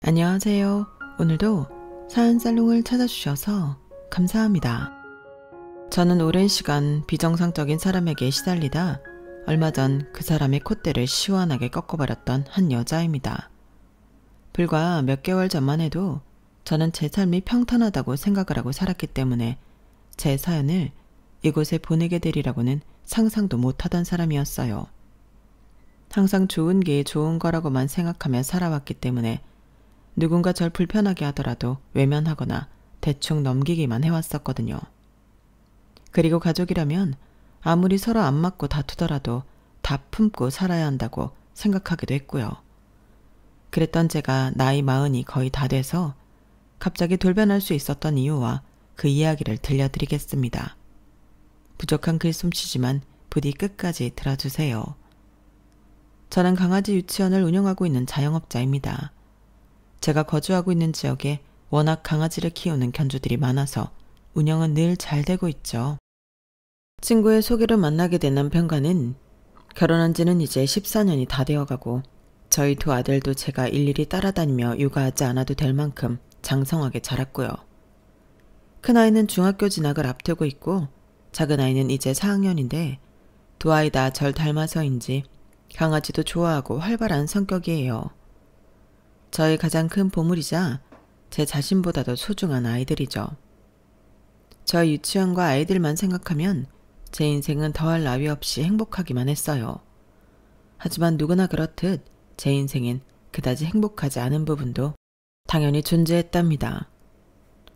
안녕하세요. 오늘도 사연살롱을 찾아주셔서 감사합니다. 저는 오랜 시간 비정상적인 사람에게 시달리다 얼마 전 그 사람의 콧대를 시원하게 꺾어버렸던 한 여자입니다. 불과 몇 개월 전만 해도 저는 제 삶이 평탄하다고 생각을 하고 살았기 때문에 제 사연을 이곳에 보내게 되리라고는 상상도 못하던 사람이었어요. 항상 좋은 게 좋은 거라고만 생각하며 살아왔기 때문에 누군가 절 불편하게 하더라도 외면하거나 대충 넘기기만 해왔었거든요. 그리고 가족이라면 아무리 서로 안 맞고 다투더라도 다 품고 살아야 한다고 생각하기도 했고요. 그랬던 제가 나이 40이 거의 다 돼서 갑자기 돌변할 수 있었던 이유와 그 이야기를 들려드리겠습니다. 부족한 글솜씨지만 부디 끝까지 들어주세요. 저는 강아지 유치원을 운영하고 있는 자영업자입니다. 제가 거주하고 있는 지역에 워낙 강아지를 키우는 견주들이 많아서 운영은 늘 잘 되고 있죠. 친구의 소개로 만나게 된 남편과는 결혼한 지는 이제 14년이 다 되어가고 저희 두 아들도 제가 일일이 따라다니며 육아하지 않아도 될 만큼 장성하게 자랐고요. 큰아이는 중학교 진학을 앞두고 있고 작은아이는 이제 4학년인데 두 아이 다 절 닮아서인지 강아지도 좋아하고 활발한 성격이에요. 저의 가장 큰 보물이자 제 자신보다도 소중한 아이들이죠. 저희 유치원과 아이들만 생각하면 제 인생은 더할 나위 없이 행복하기만 했어요. 하지만 누구나 그렇듯 제 인생엔 그다지 행복하지 않은 부분도 당연히 존재했답니다.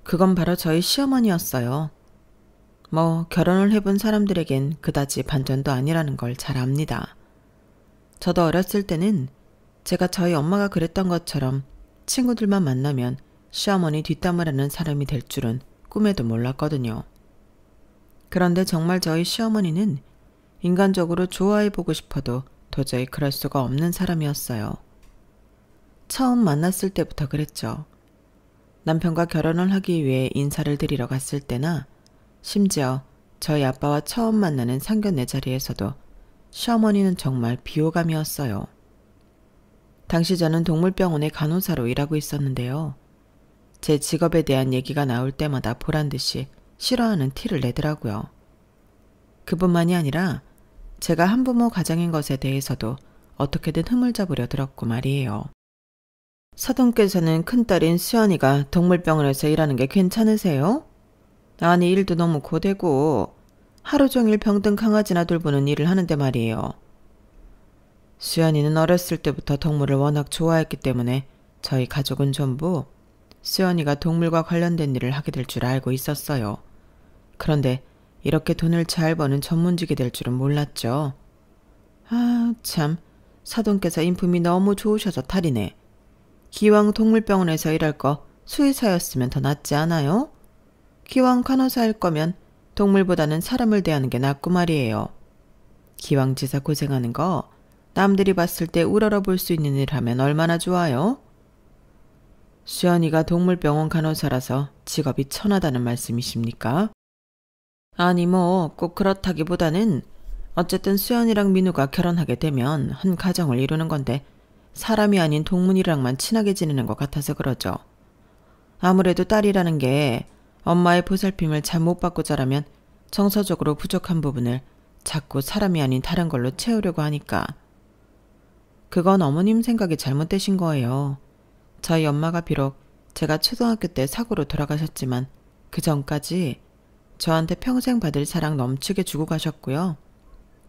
그건 바로 저희 시어머니였어요. 결혼을 해본 사람들에겐 그다지 반전도 아니라는 걸 잘 압니다. 저도 어렸을 때는 제가 저희 엄마가 그랬던 것처럼 친구들만 만나면 시어머니 뒷담을 하는 사람이 될 줄은 꿈에도 몰랐거든요. 그런데 정말 저희 시어머니는 인간적으로 좋아해보고 싶어도 도저히 그럴 수가 없는 사람이었어요. 처음 만났을 때부터 그랬죠. 남편과 결혼을 하기 위해 인사를 드리러 갔을 때나 심지어 저희 아빠와 처음 만나는 상견례 자리에서도 시어머니는 정말 비호감이었어요. 당시 저는 동물병원의 간호사로 일하고 있었는데요. 제 직업에 대한 얘기가 나올 때마다 보란듯이 싫어하는 티를 내더라고요. 그뿐만이 아니라 제가 한부모 가정인 것에 대해서도 어떻게든 흠을 잡으려 들었고 말이에요. 사돈께서는 큰딸인 수연이가 동물병원에서 일하는 게 괜찮으세요? 아니 일도 너무 고되고 하루 종일 병든 강아지나 돌보는 일을 하는데 말이에요. 수연이는 어렸을 때부터 동물을 워낙 좋아했기 때문에 저희 가족은 전부 수연이가 동물과 관련된 일을 하게 될 줄 알고 있었어요. 그런데 이렇게 돈을 잘 버는 전문직이 될 줄은 몰랐죠. 참, 사돈께서 인품이 너무 좋으셔서 탈이네. 기왕 동물병원에서 일할 거 수의사였으면 더 낫지 않아요? 기왕 간호사일 거면 동물보다는 사람을 대하는 게 낫고 말이에요. 기왕지사 고생하는 거 남들이 봤을 때 우러러 볼 수 있는 일 하면 얼마나 좋아요? 수연이가 동물병원 간호사라서 직업이 천하다는 말씀이십니까? 아니 꼭 그렇다기보다는 어쨌든 수연이랑 민우가 결혼하게 되면 한 가정을 이루는 건데 사람이 아닌 동물이랑만 친하게 지내는 것 같아서 그러죠. 아무래도 딸이라는 게 엄마의 보살핌을 잘 못 받고 자라면 정서적으로 부족한 부분을 자꾸 사람이 아닌 다른 걸로 채우려고 하니까. 그건 어머님 생각이 잘못되신 거예요. 저희 엄마가 비록 제가 초등학교 때 사고로 돌아가셨지만 그 전까지 저한테 평생 받을 사랑 넘치게 주고 가셨고요.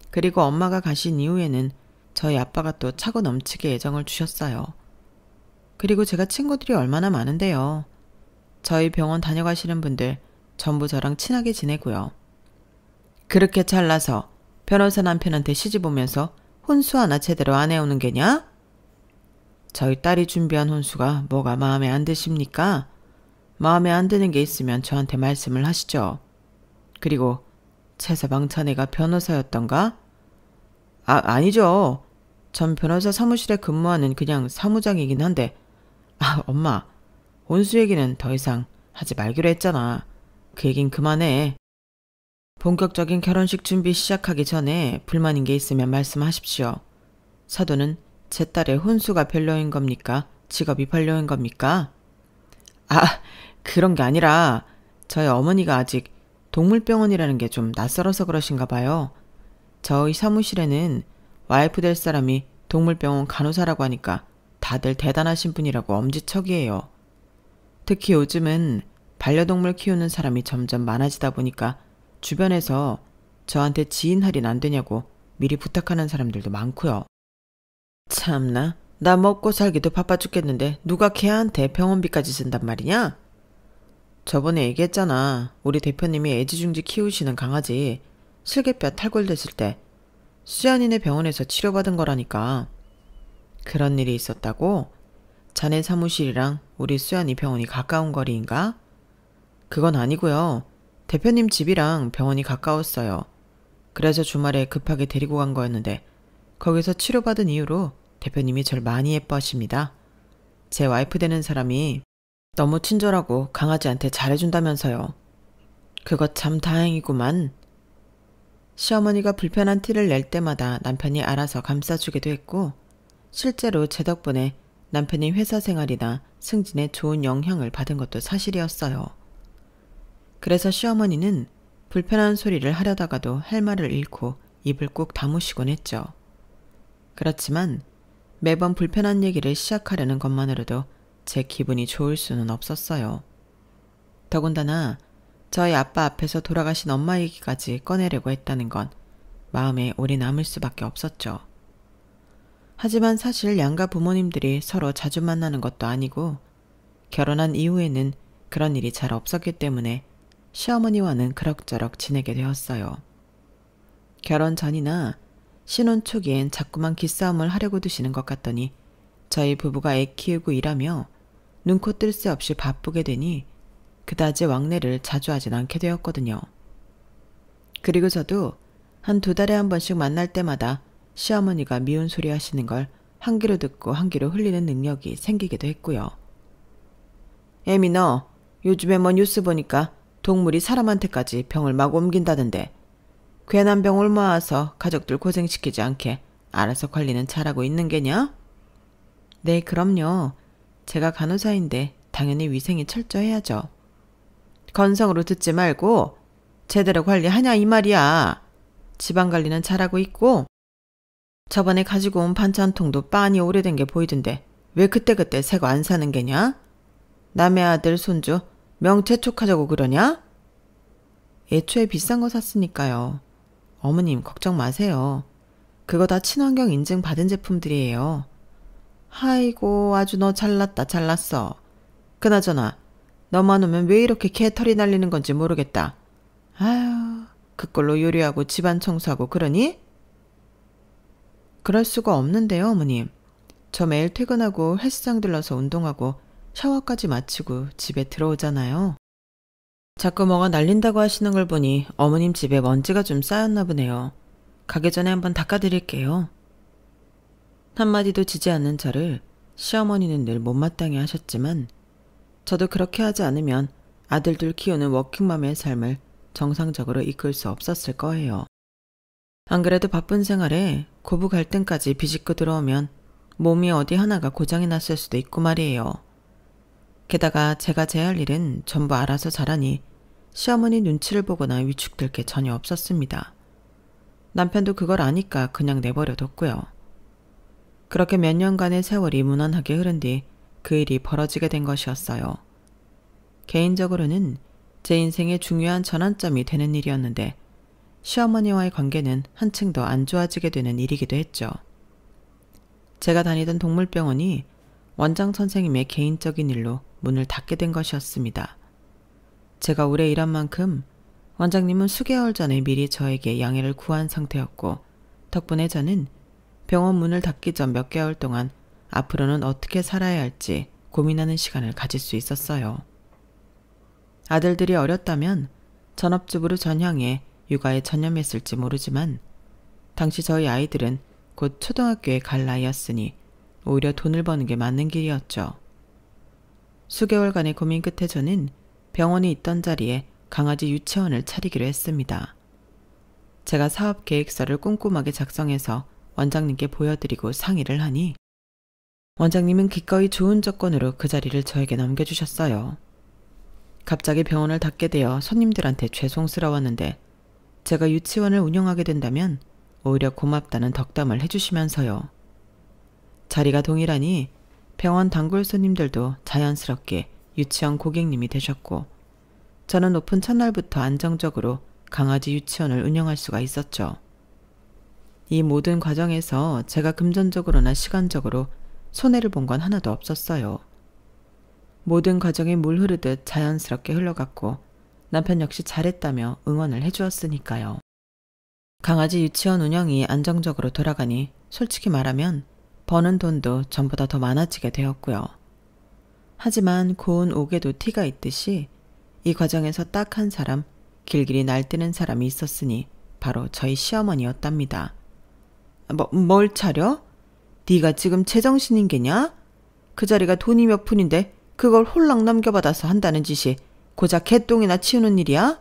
그리고 엄마가 가신 이후에는 저희 아빠가 또 차고 넘치게 애정을 주셨어요. 그리고 제가 친구들이 얼마나 많은데요. 저희 병원 다녀가시는 분들 전부 저랑 친하게 지내고요. 그렇게 잘나서 변호사 남편한테 시집 오면서 혼수 하나 제대로 안 해오는 게냐? 저희 딸이 준비한 혼수가 뭐가 마음에 안 드십니까? 마음에 안 드는 게 있으면 저한테 말씀을 하시죠. 그리고 채서방자네가 변호사였던가? 아니죠. 전 변호사 사무실에 근무하는 그냥 사무장이긴 한데 엄마, 혼수 얘기는 더 이상 하지 말기로 했잖아. 그 얘긴 그만해. 본격적인 결혼식 준비 시작하기 전에 불만인 게 있으면 말씀하십시오. 사돈은 제 딸의 혼수가 별로인 겁니까? 직업이 별로인 겁니까? 아, 그런 게 아니라 저희 어머니가 아직 동물병원이라는 게 좀 낯설어서 그러신가 봐요. 저희 사무실에는 와이프 될 사람이 동물병원 간호사라고 하니까 다들 대단하신 분이라고 엄지척이에요. 특히 요즘은 반려동물 키우는 사람이 점점 많아지다 보니까 주변에서 저한테 지인 할인 안 되냐고 미리 부탁하는 사람들도 많고요. 참나, 나 먹고 살기도 바빠 죽겠는데 누가 걔한테 병원비까지 쓴단 말이냐? 저번에 얘기했잖아. 우리 대표님이 애지중지 키우시는 강아지 슬개뼈 탈골됐을 때 수연이네 병원에서 치료받은 거라니까. 그런 일이 있었다고? 자네 사무실이랑 우리 수연이 병원이 가까운 거리인가? 그건 아니고요. 대표님 집이랑 병원이 가까웠어요. 그래서 주말에 급하게 데리고 간 거였는데 거기서 치료받은 이후로 대표님이 절 많이 예뻐하십니다. 제 와이프 되는 사람이 너무 친절하고 강아지한테 잘해준다면서요. 그거 참 다행이구만. 시어머니가 불편한 티를 낼 때마다 남편이 알아서 감싸주기도 했고 실제로 제 덕분에 남편이 회사 생활이나 승진에 좋은 영향을 받은 것도 사실이었어요. 그래서 시어머니는 불편한 소리를 하려다가도 할 말을 잃고 입을 꾹 다무시곤 했죠. 그렇지만 매번 불편한 얘기를 시작하려는 것만으로도 제 기분이 좋을 수는 없었어요. 더군다나 저희 아빠 앞에서 돌아가신 엄마 얘기까지 꺼내려고 했다는 건 마음에 오래 남을 수밖에 없었죠. 하지만 사실 양가 부모님들이 서로 자주 만나는 것도 아니고 결혼한 이후에는 그런 일이 잘 없었기 때문에 시어머니와는 그럭저럭 지내게 되었어요. 결혼 전이나 신혼 초기엔 자꾸만 기싸움을 하려고 드시는 것 같더니 저희 부부가 애 키우고 일하며 눈코 뜰 새 없이 바쁘게 되니 그다지 왕래를 자주 하진 않게 되었거든요. 그리고 저도 한 2달에 한 번씩 만날 때마다 시어머니가 미운 소리 하시는 걸 한 귀로 듣고 한 귀로 흘리는 능력이 생기기도 했고요. 애미 너 요즘에 뭐 뉴스 보니까 동물이 사람한테까지 병을 막 옮긴다던데 괜한 병을 모아서 가족들 고생시키지 않게 알아서 관리는 잘하고 있는 게냐? 네, 그럼요. 제가 간호사인데 당연히 위생이 철저해야죠. 건성으로 듣지 말고 제대로 관리하냐 이 말이야. 집안 관리는 잘하고 있고 저번에 가지고 온 반찬통도 빤히 오래된 게 보이던데 왜 그때그때 새거 안 사는 게냐? 남의 아들 손주 명재촉하자고 그러냐? 애초에 비싼 거 샀으니까요. 어머님 걱정 마세요. 그거 다 친환경 인증 받은 제품들이에요. 아이고 아주 너 잘났다 잘났어. 그나저나 너만 오면 왜 이렇게 개털이 날리는 건지 모르겠다. 아휴 그걸로 요리하고 집안 청소하고 그러니? 그럴 수가 없는데요 어머님. 저 매일 퇴근하고 헬스장 들러서 운동하고 샤워까지 마치고 집에 들어오잖아요. 자꾸 뭐가 날린다고 하시는 걸 보니 어머님 집에 먼지가 좀 쌓였나 보네요. 가기 전에 한번 닦아드릴게요. 한마디도 지지 않는 저를 시어머니는 늘 못마땅해 하셨지만 저도 그렇게 하지 않으면 아들들 키우는 워킹맘의 삶을 정상적으로 이끌 수 없었을 거예요. 안 그래도 바쁜 생활에 고부 갈등까지 비집고 들어오면 몸이 어디 하나가 고장이 났을 수도 있고 말이에요. 게다가 제가 제 할 일은 전부 알아서 잘하니 시어머니 눈치를 보거나 위축될 게 전혀 없었습니다. 남편도 그걸 아니까 그냥 내버려뒀고요. 그렇게 몇 년간의 세월이 무난하게 흐른 뒤 그 일이 벌어지게 된 것이었어요. 개인적으로는 제 인생의 중요한 전환점이 되는 일이었는데 시어머니와의 관계는 한층 더 안 좋아지게 되는 일이기도 했죠. 제가 다니던 동물병원이 원장 선생님의 개인적인 일로 문을 닫게 된 것이었습니다. 제가 오래 일한 만큼 원장님은 수개월 전에 미리 저에게 양해를 구한 상태였고 덕분에 저는 병원 문을 닫기 전 몇 개월 동안 앞으로는 어떻게 살아야 할지 고민하는 시간을 가질 수 있었어요. 아들들이 어렸다면 전업주부로 전향해 육아에 전념했을지 모르지만 당시 저희 아이들은 곧 초등학교에 갈 나이였으니 오히려 돈을 버는 게 맞는 길이었죠. 수개월간의 고민 끝에 저는 병원이 있던 자리에 강아지 유치원을 차리기로 했습니다. 제가 사업 계획서를 꼼꼼하게 작성해서 원장님께 보여드리고 상의를 하니 원장님은 기꺼이 좋은 조건으로 그 자리를 저에게 넘겨주셨어요. 갑자기 병원을 닫게 되어 손님들한테 죄송스러웠는데 제가 유치원을 운영하게 된다면 오히려 고맙다는 덕담을 해주시면서요. 자리가 동일하니 병원 단골 손님들도 자연스럽게 유치원 고객님이 되셨고 저는 오픈 첫날부터 안정적으로 강아지 유치원을 운영할 수가 있었죠. 이 모든 과정에서 제가 금전적으로나 시간적으로 손해를 본 건 하나도 없었어요. 모든 과정이 물 흐르듯 자연스럽게 흘러갔고 남편 역시 잘했다며 응원을 해주었으니까요. 강아지 유치원 운영이 안정적으로 돌아가니 솔직히 말하면 버는 돈도 전보다 더 많아지게 되었고요. 하지만 고운 옥에도 티가 있듯이 이 과정에서 딱 한 사람, 길길이 날뛰는 사람이 있었으니 바로 저희 시어머니였답니다. 뭘 차려? 네가 지금 제정신인 게냐? 그 자리가 돈이 몇 푼인데 그걸 홀랑 넘겨받아서 한다는 짓이 고작 개똥이나 치우는 일이야?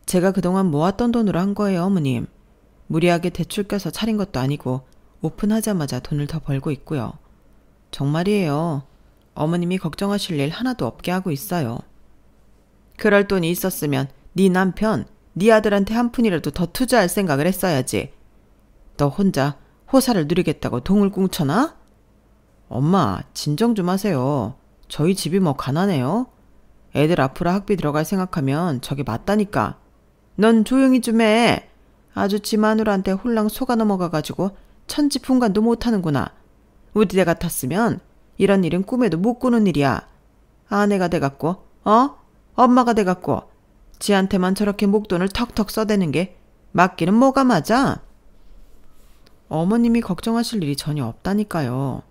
제가 그동안 모았던 돈으로 한 거예요, 어머님. 무리하게 대출 껴서 차린 것도 아니고 오픈하자마자 돈을 더 벌고 있고요. 정말이에요. 어머님이 걱정하실 일 하나도 없게 하고 있어요. 그럴 돈이 있었으면 네 남편, 네 아들한테 한 푼이라도 더 투자할 생각을 했어야지. 너 혼자 호사를 누리겠다고 동을 꿍쳐나? 엄마, 진정 좀 하세요. 저희 집이 뭐 가난해요? 애들 앞으로 학비 들어갈 생각하면 저게 맞다니까. 넌 조용히 좀 해. 아주 지 마누라한테 홀랑 속아 넘어가가지고 천지풍간도 못하는구나. 우리 때 같았으면 이런 일은 꿈에도 못 꾸는 일이야. 아내가 돼갖고 엄마가 돼갖고 지한테만 저렇게 목돈을 턱턱 써대는 게 맞기는 뭐가 맞아? 어머님이 걱정하실 일이 전혀 없다니까요.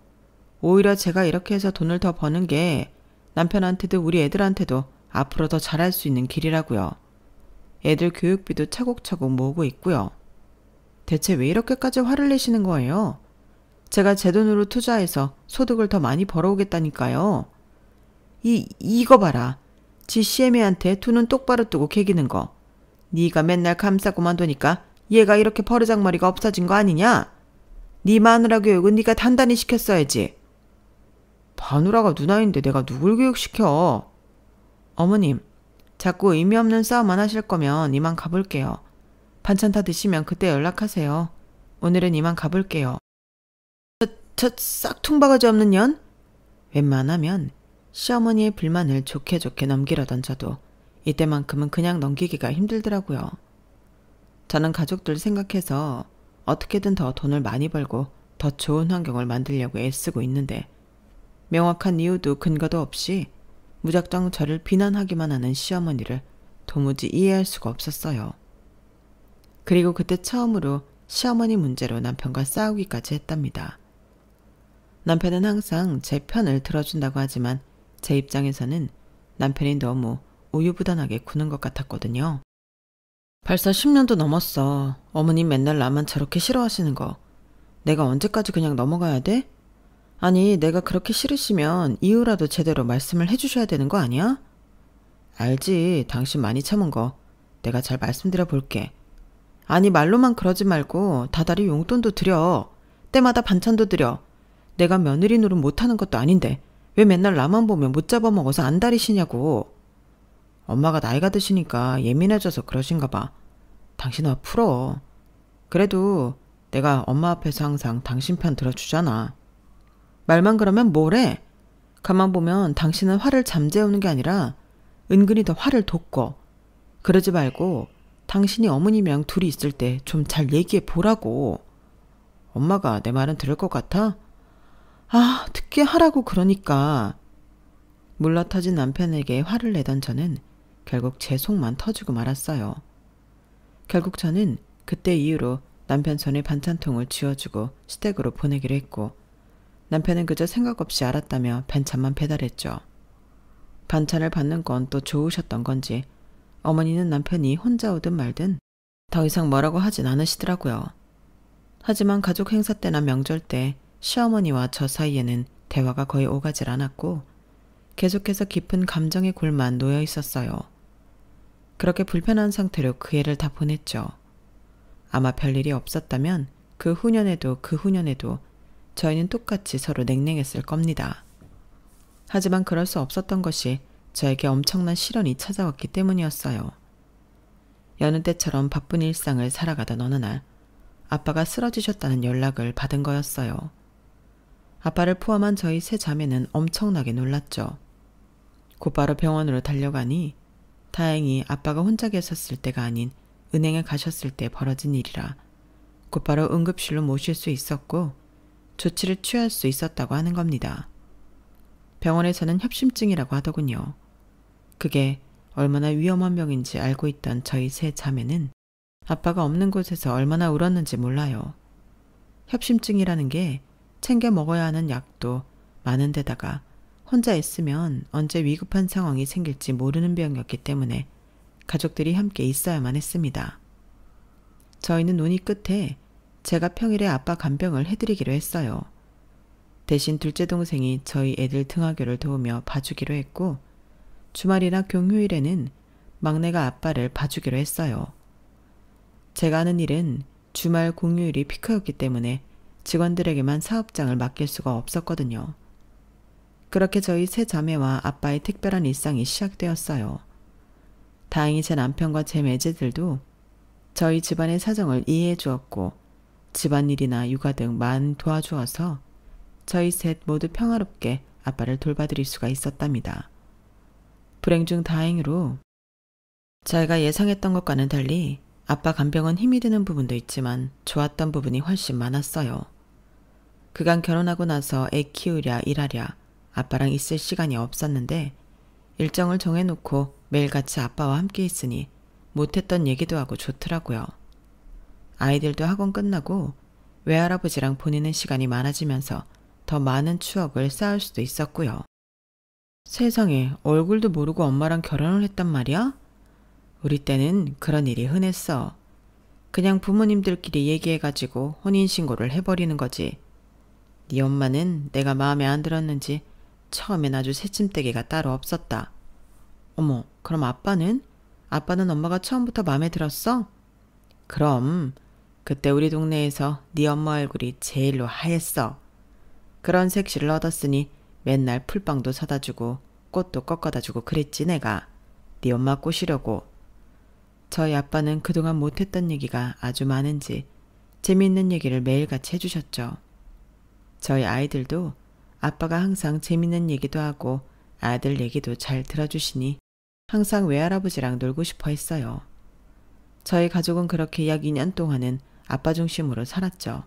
오히려 제가 이렇게 해서 돈을 더 버는 게 남편한테도 우리 애들한테도 앞으로 더 잘할 수 있는 길이라고요. 애들 교육비도 차곡차곡 모으고 있고요. 대체 왜 이렇게까지 화를 내시는 거예요? 제가 제 돈으로 투자해서 소득을 더 많이 벌어오겠다니까요. 이거 봐라. 지 시애미한테 두 눈 똑바로 뜨고 개기는 거. 네가 맨날 감싸고만 두니까 얘가 이렇게 버르장머리가 없어진 거 아니냐? 네 마누라 교육은 네가 단단히 시켰어야지. 마누라가 누나인데 내가 누굴 교육시켜? 어머님, 자꾸 의미 없는 싸움만 하실 거면 이만 가볼게요. 반찬 다 드시면 그때 연락하세요. 오늘은 이만 가볼게요. 저 싹퉁바가지 없는 년? 웬만하면 시어머니의 불만을 좋게 넘기려던 저도 이때만큼은 그냥 넘기기가 힘들더라고요. 저는 가족들 생각해서 어떻게든 더 돈을 많이 벌고 더 좋은 환경을 만들려고 애쓰고 있는데 명확한 이유도 근거도 없이 무작정 저를 비난하기만 하는 시어머니를 도무지 이해할 수가 없었어요. 그리고 그때 처음으로 시어머니 문제로 남편과 싸우기까지 했답니다. 남편은 항상 제 편을 들어준다고 하지만 제 입장에서는 남편이 너무 우유부단하게 구는 것 같았거든요. 벌써 10년도 넘었어. 어머님 맨날 나만 저렇게 싫어하시는 거. 내가 언제까지 그냥 넘어가야 돼? 아니, 내가 그렇게 싫으시면 이유라도 제대로 말씀을 해주셔야 되는 거 아니야? 알지. 당신 많이 참은 거. 내가 잘 말씀드려 볼게. 아니, 말로만 그러지 말고 다달이 용돈도 드려. 때마다 반찬도 드려. 내가 며느리 노릇 못하는 것도 아닌데 왜 맨날 나만 보면 못 잡아먹어서 안달이시냐고. 엄마가 나이가 드시니까 예민해져서 그러신가 봐. 당신 화 풀어. 그래도 내가 엄마 앞에서 항상 당신 편 들어주잖아. 말만 그러면 뭐래? 가만 보면 당신은 화를 잠재우는 게 아니라 은근히 더 화를 돋궈. 그러지 말고 당신이 어머님이랑 둘이 있을 때 좀 잘 얘기해 보라고. 엄마가 내 말은 들을 것 같아? 아, 듣게 하라고 그러니까. 물러터진 남편에게 화를 내던 저는 결국 제 속만 터지고 말았어요. 결국 저는 그때 이후로 남편 손에 반찬통을 쥐어주고 시댁으로 보내기로 했고 남편은 그저 생각 없이 알았다며 반찬만 배달했죠. 반찬을 받는 건 또 좋으셨던 건지 어머니는 남편이 혼자 오든 말든 더 이상 뭐라고 하진 않으시더라고요. 하지만 가족 행사 때나 명절 때 시어머니와 저 사이에는 대화가 거의 오가질 않았고 계속해서 깊은 감정의 골만 놓여 있었어요. 그렇게 불편한 상태로 그 해를 다 보냈죠. 아마 별일이 없었다면 그 후년에도 저희는 똑같이 서로 냉랭했을 겁니다. 하지만 그럴 수 없었던 것이 저에게 엄청난 시련이 찾아왔기 때문이었어요. 여느 때처럼 바쁜 일상을 살아가던 어느 날 아빠가 쓰러지셨다는 연락을 받은 거였어요. 아빠를 포함한 저희 세 자매는 엄청나게 놀랐죠. 곧바로 병원으로 달려가니 다행히 아빠가 혼자 계셨을 때가 아닌 은행에 가셨을 때 벌어진 일이라 곧바로 응급실로 모실 수 있었고 조치를 취할 수 있었다고 하는 겁니다. 병원에서는 협심증이라고 하더군요. 그게 얼마나 위험한 병인지 알고 있던 저희 세 자매는 아빠가 없는 곳에서 얼마나 울었는지 몰라요. 협심증이라는 게 챙겨 먹어야 하는 약도 많은 데다가 혼자 있으면 언제 위급한 상황이 생길지 모르는 병이었기 때문에 가족들이 함께 있어야만 했습니다. 저희는 논의 끝에 제가 평일에 아빠 간병을 해드리기로 했어요. 대신 둘째 동생이 저희 애들 등하교를 도우며 봐주기로 했고 주말이나 공휴일에는 막내가 아빠를 봐주기로 했어요. 제가 하는 일은 주말 공휴일이 피크였기 때문에 직원들에게만 사업장을 맡길 수가 없었거든요. 그렇게 저희 세 자매와 아빠의 특별한 일상이 시작되었어요. 다행히 제 남편과 제 매제들도 저희 집안의 사정을 이해해 주었고 집안일이나 육아 등 많이 도와주어서 저희 셋 모두 평화롭게 아빠를 돌봐드릴 수가 있었답니다. 불행 중 다행으로 저희가 예상했던 것과는 달리 아빠 간병은 힘이 드는 부분도 있지만 좋았던 부분이 훨씬 많았어요. 그간 결혼하고 나서 애 키우랴 일하랴 아빠랑 있을 시간이 없었는데 일정을 정해놓고 매일같이 아빠와 함께 있으니 못했던 얘기도 하고 좋더라고요. 아이들도 학원 끝나고 외할아버지랑 보내는 시간이 많아지면서 더 많은 추억을 쌓을 수도 있었고요. 세상에 얼굴도 모르고 엄마랑 결혼을 했단 말이야? 우리 때는 그런 일이 흔했어. 그냥 부모님들끼리 얘기해가지고 혼인신고를 해버리는 거지. 네 엄마는 내가 마음에 안 들었는지 처음엔 아주 새침대기가 따로 없었다. 어머, 그럼 아빠는? 아빠는 엄마가 처음부터 마음에 들었어? 그럼 그때 우리 동네에서 네 엄마 얼굴이 제일로 하였어. 그런 색시를 얻었으니 맨날 풀빵도 사다 주고 꽃도 꺾어다 주고 그랬지 내가. 네 엄마 꼬시려고. 저희 아빠는 그동안 못했던 얘기가 아주 많은지 재미있는 얘기를 매일같이 해주셨죠. 저희 아이들도 아빠가 항상 재밌는 얘기도 하고 아들 얘기도 잘 들어주시니 항상 외할아버지랑 놀고 싶어 했어요. 저희 가족은 그렇게 약 2년 동안은 아빠 중심으로 살았죠.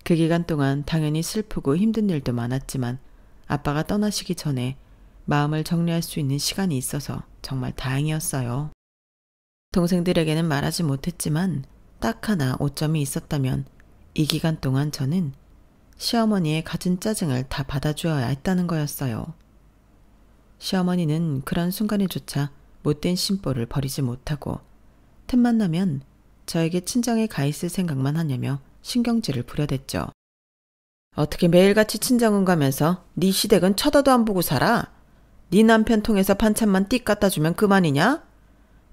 그 기간 동안 당연히 슬프고 힘든 일도 많았지만 아빠가 떠나시기 전에 마음을 정리할 수 있는 시간이 있어서 정말 다행이었어요. 동생들에게는 말하지 못했지만 딱 하나 오점이 있었다면 이 기간 동안 저는 시어머니의 갖은 짜증을 다 받아주어야 했다는 거였어요. 시어머니는 그런 순간에조차 못된 심보를 버리지 못하고 틈만 나면 저에게 친정에 가 있을 생각만 하냐며 신경질을 부려댔죠. 어떻게 매일같이 친정은 가면서 네 시댁은 쳐다도 안 보고 살아? 네 남편 통해서 반찬만 띡 갖다 주면 그만이냐?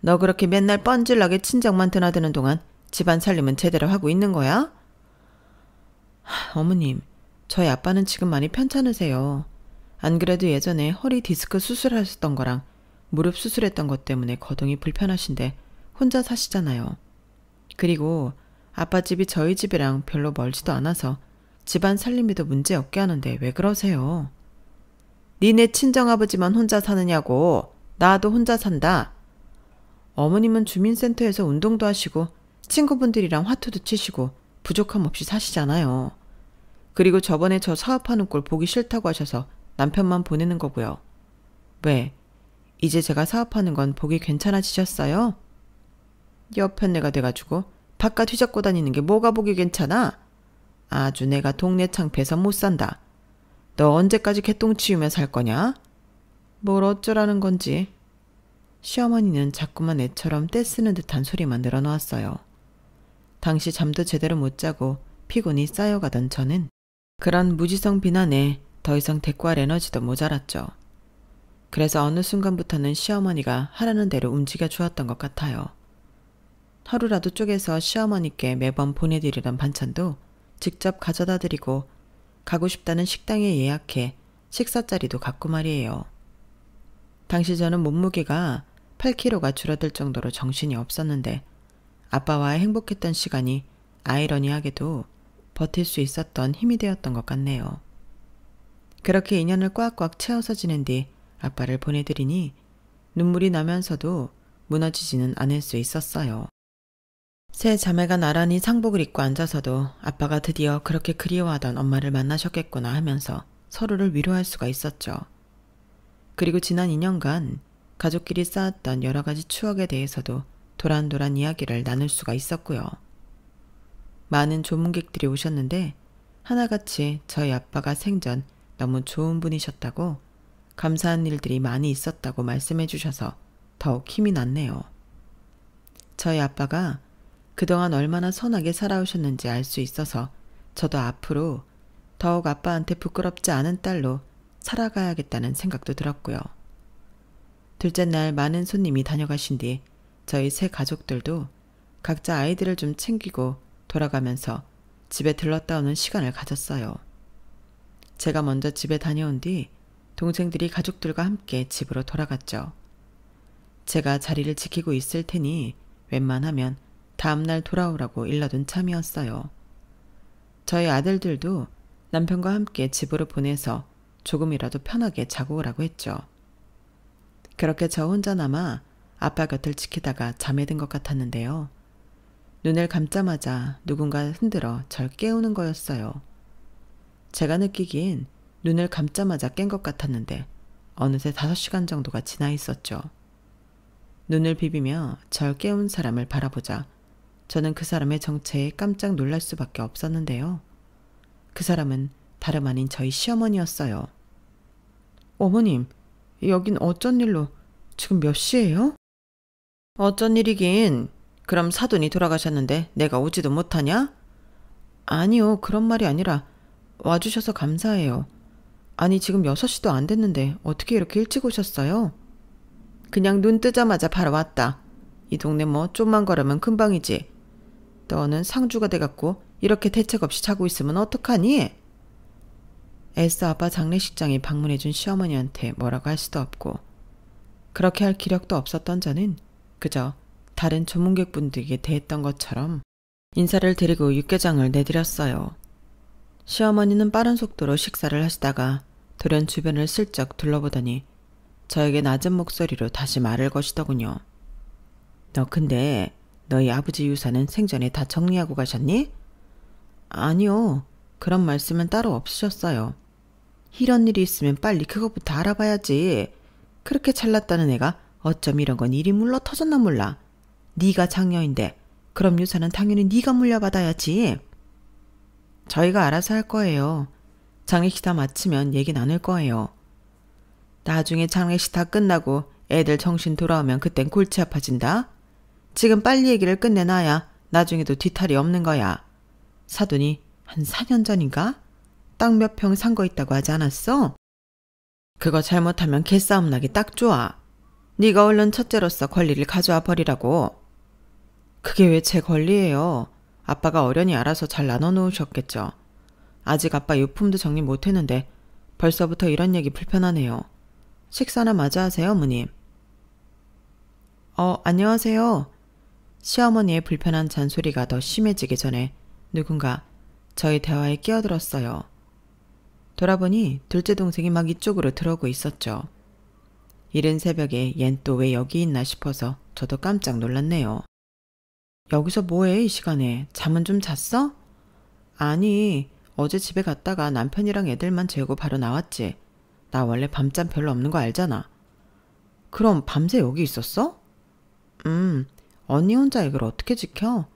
너 그렇게 맨날 뻔질나게 친정만 드나드는 동안 집안 살림은 제대로 하고 있는 거야? 어머님, 저희 아빠는 지금 많이 편찮으세요. 안 그래도 예전에 허리 디스크 수술하셨던 거랑 무릎 수술했던 것 때문에 거동이 불편하신데 혼자 사시잖아요. 그리고 아빠 집이 저희 집이랑 별로 멀지도 않아서 집안 살림비도 문제 없게 하는데 왜 그러세요? 니네 친정아버지만 혼자 사느냐고. 나도 혼자 산다. 어머님은 주민센터에서 운동도 하시고 친구분들이랑 화투도 치시고 부족함 없이 사시잖아요. 그리고 저번에 저 사업하는 꼴 보기 싫다고 하셔서 남편만 보내는 거고요. 왜? 이제 제가 사업하는 건 보기 괜찮아지셨어요? 여편네가 돼가지고 바깥 휘젓고 다니는 게 뭐가 보기 괜찮아? 아주 내가 동네 창피해서 못 산다. 너 언제까지 개똥 치우며 살 거냐? 뭘 어쩌라는 건지. 시어머니는 자꾸만 애처럼 떼쓰는 듯한 소리만 늘어놓았어요. 당시 잠도 제대로 못 자고 피곤이 쌓여가던 저는 그런 무지성 비난에 더 이상 대꾸할 에너지도 모자랐죠. 그래서 어느 순간부터는 시어머니가 하라는 대로 움직여 주었던 것 같아요. 하루라도 쪼개서 시어머니께 매번 보내드리던 반찬도 직접 가져다 드리고 가고 싶다는 식당에 예약해 식사 자리도 갖고 말이에요. 당시 저는 몸무게가 8kg가 줄어들 정도로 정신이 없었는데 아빠와의 행복했던 시간이 아이러니하게도 버틸 수 있었던 힘이 되었던 것 같네요. 그렇게 인연을 꽉꽉 채워서 지낸 뒤 아빠를 보내드리니 눈물이 나면서도 무너지지는 않을 수 있었어요. 세 자매가 나란히 상복을 입고 앉아서도 아빠가 드디어 그렇게 그리워하던 엄마를 만나셨겠구나 하면서 서로를 위로할 수가 있었죠. 그리고 지난 2년간 가족끼리 쌓았던 여러 가지 추억에 대해서도 도란도란 이야기를 나눌 수가 있었고요. 많은 조문객들이 오셨는데 하나같이 저희 아빠가 생전 너무 좋은 분이셨다고 감사한 일들이 많이 있었다고 말씀해 주셔서 더욱 힘이 났네요. 저희 아빠가 그동안 얼마나 선하게 살아오셨는지 알 수 있어서 저도 앞으로 더욱 아빠한테 부끄럽지 않은 딸로 살아가야겠다는 생각도 들었고요. 둘째 날 많은 손님이 다녀가신 뒤 저희 세 가족들도 각자 아이들을 좀 챙기고 돌아가면서 집에 들렀다 오는 시간을 가졌어요. 제가 먼저 집에 다녀온 뒤 동생들이 가족들과 함께 집으로 돌아갔죠. 제가 자리를 지키고 있을 테니 웬만하면 다음날 돌아오라고 일러둔 참이었어요. 저희 아들들도 남편과 함께 집으로 보내서 조금이라도 편하게 자고 오라고 했죠. 그렇게 저 혼자 남아 아빠 곁을 지키다가 잠에 든 것 같았는데요. 눈을 감자마자 누군가 흔들어 절 깨우는 거였어요. 제가 느끼기엔 눈을 감자마자 깬 것 같았는데 어느새 5시간 정도가 지나 있었죠. 눈을 비비며 절 깨운 사람을 바라보자 저는 그 사람의 정체에 깜짝 놀랄 수밖에 없었는데요. 그 사람은 다름 아닌 저희 시어머니였어요. 어머님, 여긴 어쩐 일로 지금 몇 시예요? 어쩐 일이긴. 그럼 사돈이 돌아가셨는데 내가 오지도 못하냐? 아니요, 그런 말이 아니라 와주셔서 감사해요. 아니 지금 6시도 안 됐는데 어떻게 이렇게 일찍 오셨어요? 그냥 눈 뜨자마자 바로 왔다. 이 동네 뭐 좀만 걸으면 금방이지. 너는 상주가 돼갖고 이렇게 대책 없이 자고 있으면 어떡하니? 애써 아빠 장례식장에 방문해준 시어머니한테 뭐라고 할 수도 없고 그렇게 할 기력도 없었던 저는 그저 다른 조문객분들에게 대했던 것처럼 인사를 드리고 육개장을 내드렸어요. 시어머니는 빠른 속도로 식사를 하시다가 돌연 주변을 슬쩍 둘러보더니 저에게 낮은 목소리로 다시 말을 거시더군요. 너 근데 너희 아버지 유산은 생전에 다 정리하고 가셨니? 아니요. 그런 말씀은 따로 없으셨어요. 이런 일이 있으면 빨리 그것부터 알아봐야지. 그렇게 잘났다는 애가 어쩜 이런 건 일이 물러 터졌나 몰라. 네가 장녀인데 그럼 유산은 당연히 네가 물려받아야지. 저희가 알아서 할 거예요. 장례식 다 마치면 얘기 나눌 거예요. 나중에 장례식 다 끝나고 애들 정신 돌아오면 그땐 골치 아파진다. 지금 빨리 얘기를 끝내놔야 나중에도 뒤탈이 없는 거야. 사돈이 한 4년 전인가? 땅 몇 평 산 거 있다고 하지 않았어? 그거 잘못하면 개싸움 나기 딱 좋아. 네가 얼른 첫째로서 권리를 가져와 버리라고. 그게 왜 제 권리예요? 아빠가 어련히 알아서 잘 나눠놓으셨겠죠. 아직 아빠 유품도 정리 못했는데 벌써부터 이런 얘기 불편하네요. 식사나 마저 하세요, 어머님. 안녕하세요. 시어머니의 불편한 잔소리가 더 심해지기 전에 누군가 저희 대화에 끼어들었어요. 돌아보니 둘째 동생이 막 이쪽으로 들어오고 있었죠. 이른 새벽에 얜 또 왜 여기 있나 싶어서 저도 깜짝 놀랐네요. 여기서 뭐해 이 시간에? 잠은 좀 잤어? 아니, 어제 집에 갔다가 남편이랑 애들만 재우고 바로 나왔지. 나 원래 밤잠 별로 없는 거 알잖아. 그럼 밤새 여기 있었어? 언니 혼자 이걸 어떻게 지켜?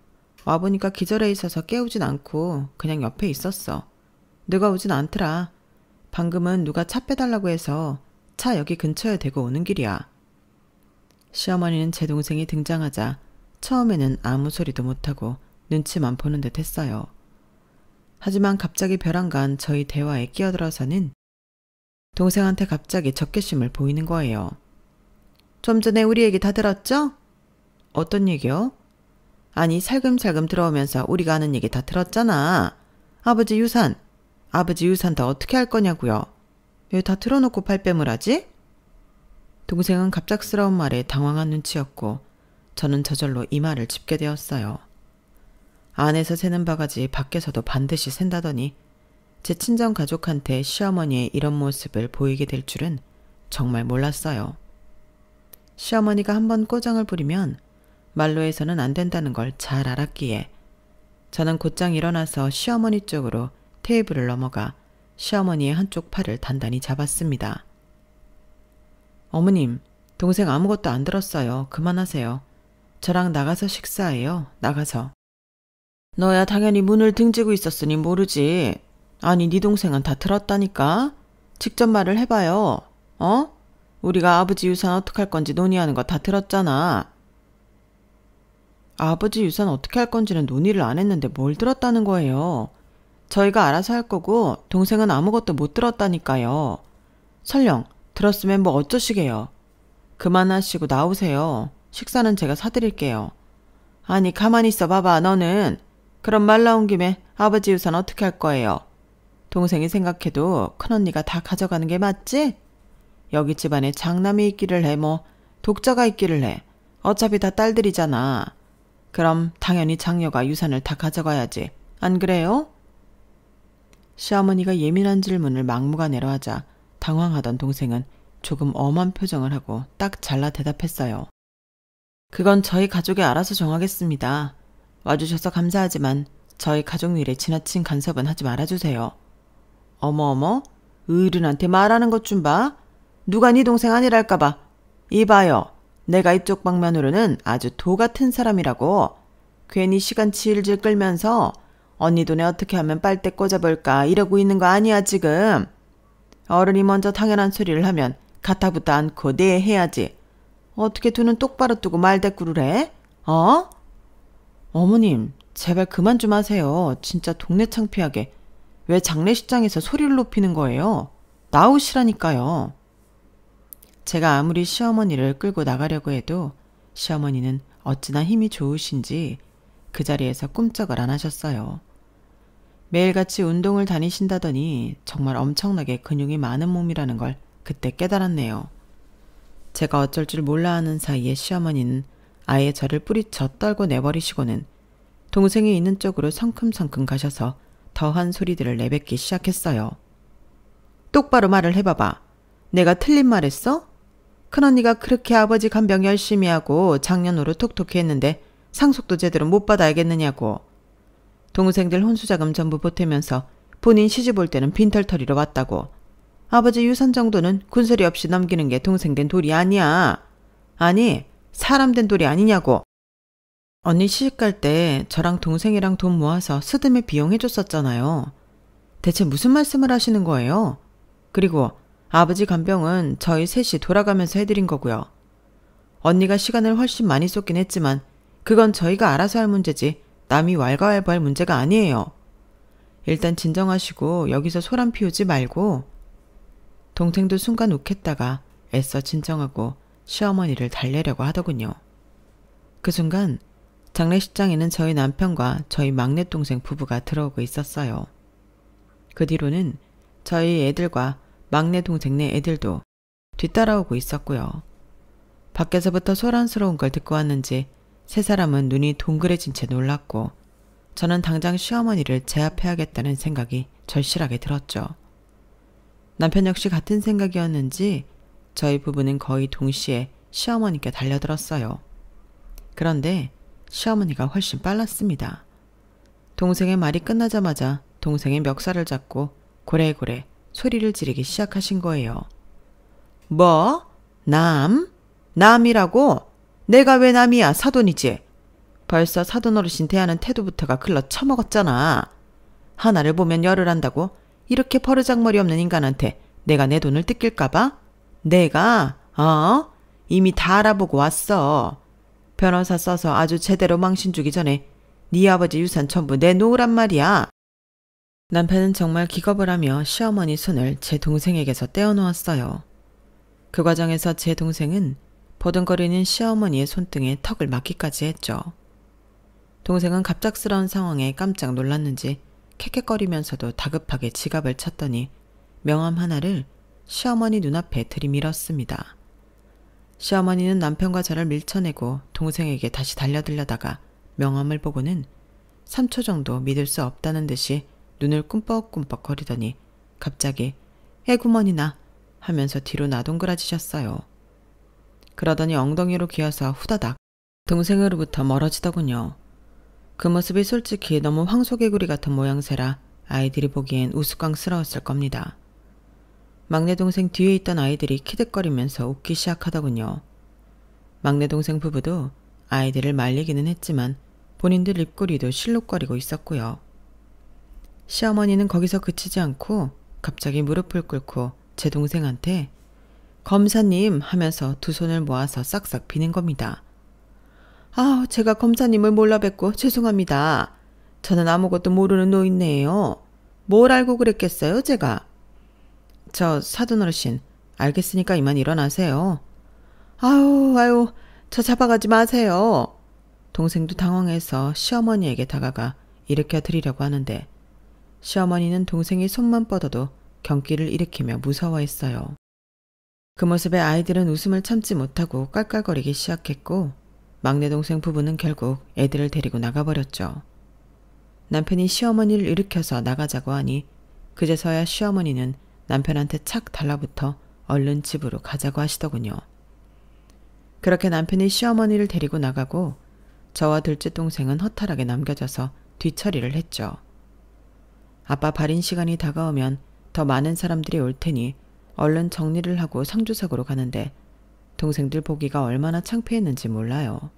와보니까 기절해 있어서 깨우진 않고 그냥 옆에 있었어. 누가 오진 않더라. 방금은 누가 차 빼달라고 해서 차 여기 근처에 대고 오는 길이야. 시어머니는 제 동생이 등장하자 처음에는 아무 소리도 못하고 눈치만 보는 듯 했어요. 하지만 갑자기 벼랑간 저희 대화에 끼어들어서는 동생한테 갑자기 적개심을 보이는 거예요. 좀 전에 우리 얘기 다 들었죠? 어떤 얘기요? 아니 살금살금 들어오면서 우리가 하는 얘기 다 들었잖아. 아버지 유산 다 어떻게 할 거냐고요. 왜 다 틀어놓고 발뺌을 하지? 동생은 갑작스러운 말에 당황한 눈치였고 저는 저절로 이 말을 짚게 되었어요. 안에서 새는 바가지 밖에서도 반드시 샌다더니 제 친정 가족한테 시어머니의 이런 모습을 보이게 될 줄은 정말 몰랐어요. 시어머니가 한번 꼬장을 부리면 말로 해서는 안 된다는 걸 잘 알았기에 저는 곧장 일어나서 시어머니 쪽으로 테이블을 넘어가 시어머니의 한쪽 팔을 단단히 잡았습니다. 어머님, 동생 아무것도 안 들었어요. 그만하세요. 저랑 나가서 식사해요. 나가서. 너야 당연히 문을 등지고 있었으니 모르지. 아니 네 동생은 다 들었다니까. 직접 말을 해봐요. 우리가 아버지 유산 어떡할 건지 논의하는 거 다 들었잖아. 아버지 유산 어떻게 할 건지는 논의를 안 했는데 뭘 들었다는 거예요. 저희가 알아서 할 거고 동생은 아무것도 못 들었다니까요. 설령 들었으면 뭐 어쩌시게요. 그만하시고 나오세요. 식사는 제가 사드릴게요. 아니 가만히 있어 봐봐 너는. 그럼 말 나온 김에 아버지 유산 어떻게 할 거예요. 동생이 생각해도 큰언니가 다 가져가는 게 맞지? 여기 집안에 장남이 있기를 해 뭐 독자가 있기를 해. 어차피 다 딸들이잖아. 그럼 당연히 장녀가 유산을 다 가져가야지. 안 그래요? 시어머니가 예민한 질문을 막무가내로 하자 당황하던 동생은 조금 엄한 표정을 하고 딱 잘라 대답했어요. 그건 저희 가족이 알아서 정하겠습니다. 와주셔서 감사하지만 저희 가족 일에 지나친 간섭은 하지 말아주세요. 어머어머, 어른한테 말하는 것 좀 봐. 누가 네 동생 아니랄까 봐. 이봐요. 내가 이쪽 방면으로는 아주 도 같은 사람이라고. 괜히 시간 질질 끌면서 언니 돈에 어떻게 하면 빨대 꽂아볼까 이러고 있는 거 아니야 지금. 어른이 먼저 당연한 소리를 하면 가타부터 않고 네 해야지. 어떻게 두 눈 똑바로 뜨고 말대꾸를 해? 어머님 제발 그만 좀 하세요. 진짜 동네 창피하게. 왜 장례식장에서 소리를 높이는 거예요? 나오시라니까요. 제가 아무리 시어머니를 끌고 나가려고 해도 시어머니는 어찌나 힘이 좋으신지 그 자리에서 꿈쩍을 안 하셨어요. 매일같이 운동을 다니신다더니 정말 엄청나게 근육이 많은 몸이라는 걸 그때 깨달았네요. 제가 어쩔 줄 몰라 하는 사이에 시어머니는 아예 저를 뿌리쳐 떨고 내버리시고는 동생이 있는 쪽으로 성큼성큼 가셔서 더한 소리들을 내뱉기 시작했어요. 똑바로 말을 해봐봐. 내가 틀린 말 했어? 큰언니가 그렇게 아버지 간병 열심히 하고 장년으로 톡톡히 했는데 상속도 제대로 못 받아야겠느냐고. 동생들 혼수자금 전부 보태면서 본인 시집 올 때는 빈털터리로 왔다고. 아버지 유산 정도는 군소리 없이 넘기는 게 동생 된 도리 아니야. 아니 사람 된 도리 아니냐고. 언니 시집갈 때 저랑 동생이랑 돈 모아서 스드메 비용 해줬었잖아요. 대체 무슨 말씀을 하시는 거예요? 그리고 아버지 간병은 저희 셋이 돌아가면서 해드린 거고요. 언니가 시간을 훨씬 많이 쏟긴 했지만 그건 저희가 알아서 할 문제지 남이 왈가왈부할 문제가 아니에요. 일단 진정하시고 여기서 소란 피우지 말고. 동생도 순간 욱했다가 애써 진정하고 시어머니를 달래려고 하더군요. 그 순간 장례식장에는 저희 남편과 저희 막내 동생 부부가 들어오고 있었어요. 그 뒤로는 저희 애들과 막내 동생네 애들도 뒤따라오고 있었고요. 밖에서부터 소란스러운 걸 듣고 왔는지 세 사람은 눈이 동그래진 채 놀랐고 저는 당장 시어머니를 제압해야겠다는 생각이 절실하게 들었죠. 남편 역시 같은 생각이었는지 저희 부부는 거의 동시에 시어머니께 달려들었어요. 그런데 시어머니가 훨씬 빨랐습니다. 동생의 말이 끝나자마자 동생의 멱살을 잡고 고래고래 소리를 지르기 시작하신 거예요. 뭐? 남? 남이라고? 내가 왜 남이야? 사돈이지. 벌써 사돈 어르신 대하는 태도부터가 글러 처먹었잖아. 하나를 보면 열을 한다고? 이렇게 버르장머리 없는 인간한테 내가 내 돈을 뜯길까봐? 내가? 이미 다 알아보고 왔어. 변호사 써서 아주 제대로 망신 주기 전에 네 아버지 유산 전부 내놓으란 말이야. 남편은 정말 기겁을 하며 시어머니 손을 제 동생에게서 떼어놓았어요. 그 과정에서 제 동생은 보듬거리는 시어머니의 손등에 턱을 맞기까지 했죠. 동생은 갑작스러운 상황에 깜짝 놀랐는지 캑캑거리면서도 다급하게 지갑을 찾더니 명함 하나를 시어머니 눈앞에 들이밀었습니다. 시어머니는 남편과 저를 밀쳐내고 동생에게 다시 달려들려다가 명함을 보고는 3초 정도 믿을 수 없다는 듯이 눈을 꿈뻑꿈뻑 거리더니 갑자기 에구머니나 하면서 뒤로 나동그라지셨어요. 그러더니 엉덩이로 기어서 후다닥 동생으로부터 멀어지더군요. 그 모습이 솔직히 너무 황소개구리 같은 모양새라 아이들이 보기엔 우스꽝스러웠을 겁니다. 막내 동생 뒤에 있던 아이들이 키득거리면서 웃기 시작하더군요. 막내 동생 부부도 아이들을 말리기는 했지만 본인들 입꼬리도 실룩거리고 있었고요. 시어머니는 거기서 그치지 않고 갑자기 무릎을 꿇고 제 동생한테 검사님 하면서 두 손을 모아서 싹싹 비는 겁니다. 아, 제가 검사님을 몰라 뵙고 죄송합니다. 저는 아무것도 모르는 노인네예요. 뭘 알고 그랬겠어요, 제가? 저 사돈 어르신, 알겠으니까 이만 일어나세요. 아유, 저 잡아가지 마세요. 동생도 당황해서 시어머니에게 다가가 일으켜 드리려고 하는데 시어머니는 동생이 손만 뻗어도 경기를 일으키며 무서워했어요. 그 모습에 아이들은 웃음을 참지 못하고 깔깔거리기 시작했고 막내 동생 부부는 결국 애들을 데리고 나가버렸죠. 남편이 시어머니를 일으켜서 나가자고 하니 그제서야 시어머니는 남편한테 착 달라붙어 얼른 집으로 가자고 하시더군요. 그렇게 남편이 시어머니를 데리고 나가고 저와 둘째 동생은 허탈하게 남겨져서 뒤처리를 했죠. 아빠 발인 시간이 다가오면 더 많은 사람들이 올 테니 얼른 정리를 하고 상주석으로 가는데 동생들 보기가 얼마나 창피했는지 몰라요.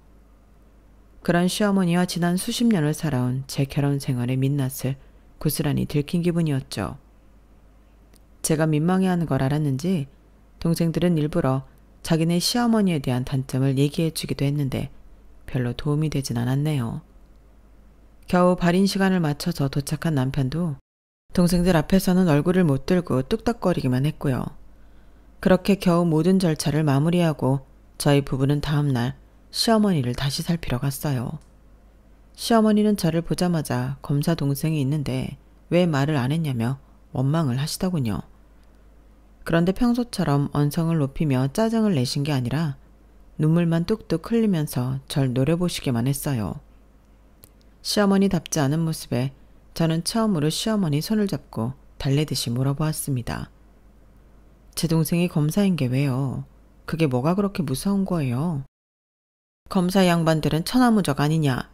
그런 시어머니와 지난 수십 년을 살아온 제 결혼 생활의 민낯을 고스란히 들킨 기분이었죠. 제가 민망해하는 걸 알았는지 동생들은 일부러 자기네 시어머니에 대한 단점을 얘기해 주기도 했는데 별로 도움이 되진 않았네요. 겨우 발인 시간을 맞춰서 도착한 남편도 동생들 앞에서는 얼굴을 못 들고 뚝딱거리기만 했고요. 그렇게 겨우 모든 절차를 마무리하고 저희 부부는 다음날 시어머니를 다시 살피러 갔어요. 시어머니는 저를 보자마자 검사 동생이 있는데 왜 말을 안 했냐며 원망을 하시더군요. 그런데 평소처럼 언성을 높이며 짜증을 내신 게 아니라 눈물만 뚝뚝 흘리면서 절 노려보시기만 했어요. 시어머니답지 않은 모습에 저는 처음으로 시어머니 손을 잡고 달래듯이 물어보았습니다. 제 동생이 검사인 게 왜요? 그게 뭐가 그렇게 무서운 거예요? 검사 양반들은 천하무적 아니냐?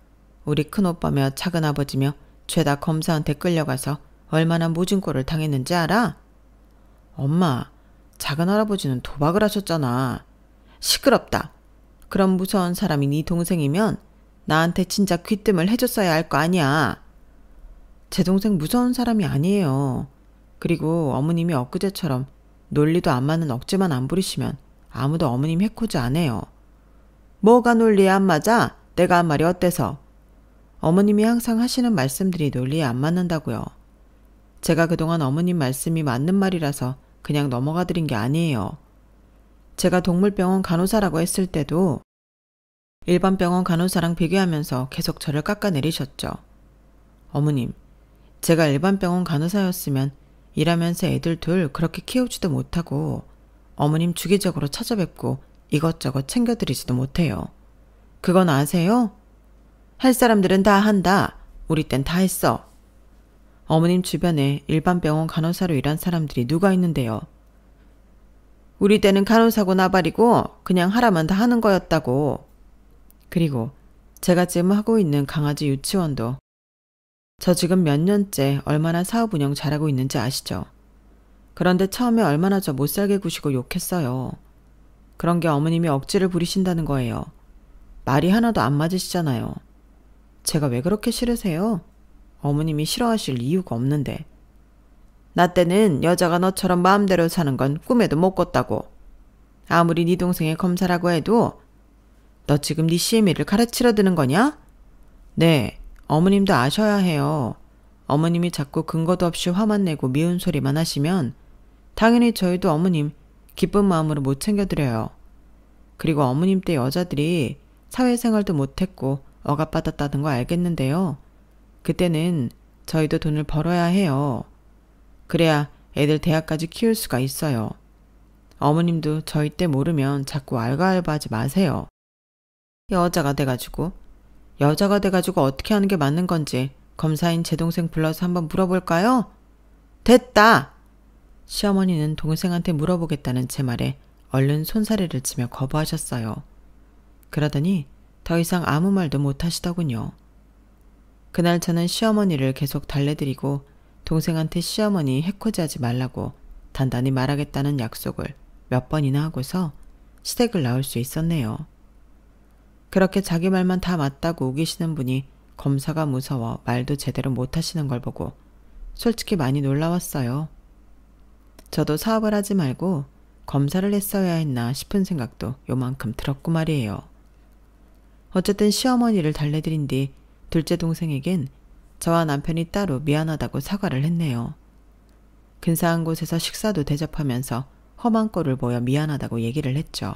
우리 큰오빠며 작은아버지며 죄다 검사한테 끌려가서 얼마나 모진 꼴을 당했는지 알아? 엄마, 작은할아버지는 도박을 하셨잖아. 시끄럽다. 그럼 무서운 사람이 네 동생이면 나한테 진짜 귀뜸을 해줬어야 할 거 아니야. 제 동생 무서운 사람이 아니에요. 그리고 어머님이 엊그제처럼 논리도 안 맞는 억지만 안 부리시면 아무도 어머님 해코지 안 해요. 뭐가 논리에 안 맞아? 내가 한 말이 어때서? 어머님이 항상 하시는 말씀들이 논리에 안 맞는다고요. 제가 그동안 어머님 말씀이 맞는 말이라서 그냥 넘어가 드린 게 아니에요. 제가 동물병원 간호사라고 했을 때도 일반 병원 간호사랑 비교하면서 계속 저를 깎아내리셨죠. 어머님, 제가 일반 병원 간호사였으면 일하면서 애들 둘 그렇게 키우지도 못하고 어머님 주기적으로 찾아뵙고 이것저것 챙겨드리지도 못해요. 그건 아세요? 할 사람들은 다 한다. 우리 땐 다 했어. 어머님 주변에 일반 병원 간호사로 일한 사람들이 누가 있는데요. 우리 때는 간호사고 나발이고 그냥 하라면 다 하는 거였다고. 그리고 제가 지금 하고 있는 강아지 유치원도 저 지금 몇 년째 얼마나 사업 운영 잘하고 있는지 아시죠? 그런데 처음에 얼마나 저 못살게 구시고 욕했어요. 그런 게 어머님이 억지를 부리신다는 거예요. 말이 하나도 안 맞으시잖아요. 제가 왜 그렇게 싫으세요? 어머님이 싫어하실 이유가 없는데. 나 때는 여자가 너처럼 마음대로 사는 건 꿈에도 못 꿨다고. 아무리 네 동생의 검사라고 해도 너 지금 네 CME를 가르치려 드는 거냐? 네, 어머님도 아셔야 해요. 어머님이 자꾸 근거도 없이 화만 내고 미운 소리만 하시면 당연히 저희도 어머님 기쁜 마음으로 못 챙겨드려요. 그리고 어머님 때 여자들이 사회생활도 못했고 억압받았다는 거 알겠는데요. 그때는 저희도 돈을 벌어야 해요. 그래야 애들 대학까지 키울 수가 있어요. 어머님도 저희 때 모르면 자꾸 알바알바하지 마세요. 여자가 돼가지고 어떻게 하는 게 맞는 건지 검사인 제 동생 불러서 한번 물어볼까요? 됐다! 시어머니는 동생한테 물어보겠다는 제 말에 얼른 손사래를 치며 거부하셨어요. 그러더니 더 이상 아무 말도 못 하시더군요. 그날 저는 시어머니를 계속 달래드리고 동생한테 시어머니 해코지하지 말라고 단단히 말하겠다는 약속을 몇 번이나 하고서 시댁을 나올 수 있었네요. 그렇게 자기 말만 다 맞다고 우기시는 분이 검사가 무서워 말도 제대로 못하시는 걸 보고 솔직히 많이 놀라웠어요. 저도 사업을 하지 말고 검사를 했어야 했나 싶은 생각도 요만큼 들었고 말이에요. 어쨌든 시어머니를 달래드린 뒤 둘째 동생에겐 저와 남편이 따로 미안하다고 사과를 했네요. 근사한 곳에서 식사도 대접하면서 험한 꼴을 보여 미안하다고 얘기를 했죠.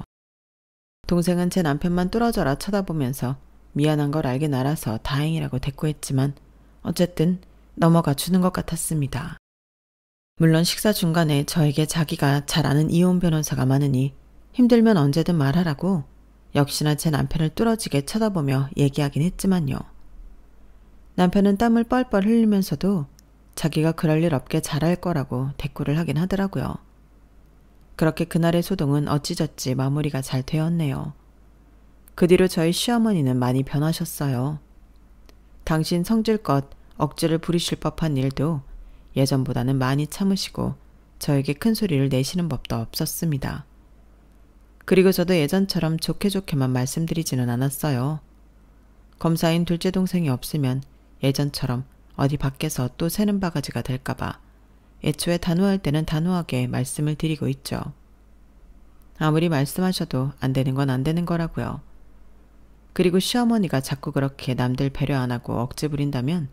동생은 제 남편만 뚫어져라 쳐다보면서 미안한 걸 알긴 알아서 다행이라고 대꾸했지만 어쨌든 넘어가 주는 것 같았습니다. 물론 식사 중간에 저에게 자기가 잘 아는 이혼 변호사가 많으니 힘들면 언제든 말하라고 역시나 제 남편을 뚫어지게 쳐다보며 얘기하긴 했지만요. 남편은 땀을 뻘뻘 흘리면서도 자기가 그럴 일 없게 잘할 거라고 대꾸를 하긴 하더라고요. 그렇게 그날의 소동은 어찌저찌 마무리가 잘 되었네요. 그 뒤로 저희 시어머니는 많이 변하셨어요. 당신 성질껏 억지를 부리실 법한 일도 예전보다는 많이 참으시고 저에게 큰 소리를 내시는 법도 없었습니다. 그리고 저도 예전처럼 좋게 좋게만 말씀드리지는 않았어요. 검사인 둘째 동생이 없으면 예전처럼 어디 밖에서 또 새는 바가지가 될까봐 애초에 단호할 때는 단호하게 말씀을 드리고 있죠. 아무리 말씀하셔도 안 되는 건 안 되는 거라고요. 그리고 시어머니가 자꾸 그렇게 남들 배려 안 하고 억지 부린다면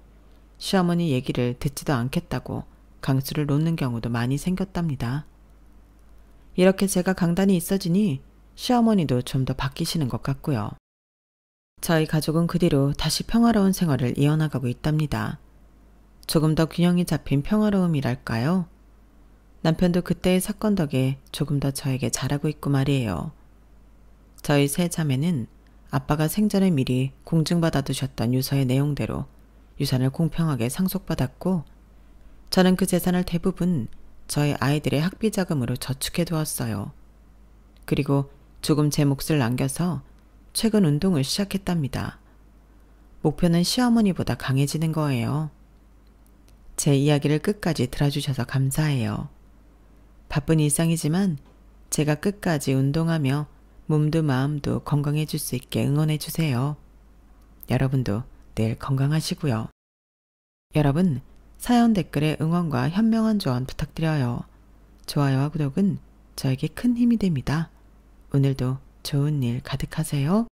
시어머니 얘기를 듣지도 않겠다고 강수를 놓는 경우도 많이 생겼답니다. 이렇게 제가 강단이 있어지니 시어머니도 좀 더 바뀌시는 것 같고요. 저희 가족은 그 뒤로 다시 평화로운 생활을 이어나가고 있답니다. 조금 더 균형이 잡힌 평화로움이랄까요? 남편도 그때의 사건 덕에 조금 더 저에게 잘하고 있고 말이에요. 저희 세 자매는 아빠가 생전에 미리 공증받아 두셨던 유서의 내용대로 유산을 공평하게 상속받았고 저는 그 재산을 대부분 저희 아이들의 학비 자금으로 저축해 두었어요. 그리고 조금 제 몫을 남겨서 최근 운동을 시작했답니다. 목표는 시어머니보다 강해지는 거예요. 제 이야기를 끝까지 들어주셔서 감사해요. 바쁜 일상이지만 제가 끝까지 운동하며 몸도 마음도 건강해질 수 있게 응원해주세요. 여러분도 늘 건강하시고요. 여러분, 사연 댓글에 응원과 현명한 조언 부탁드려요. 좋아요와 구독은 저에게 큰 힘이 됩니다. 오늘도 좋은 일 가득하세요.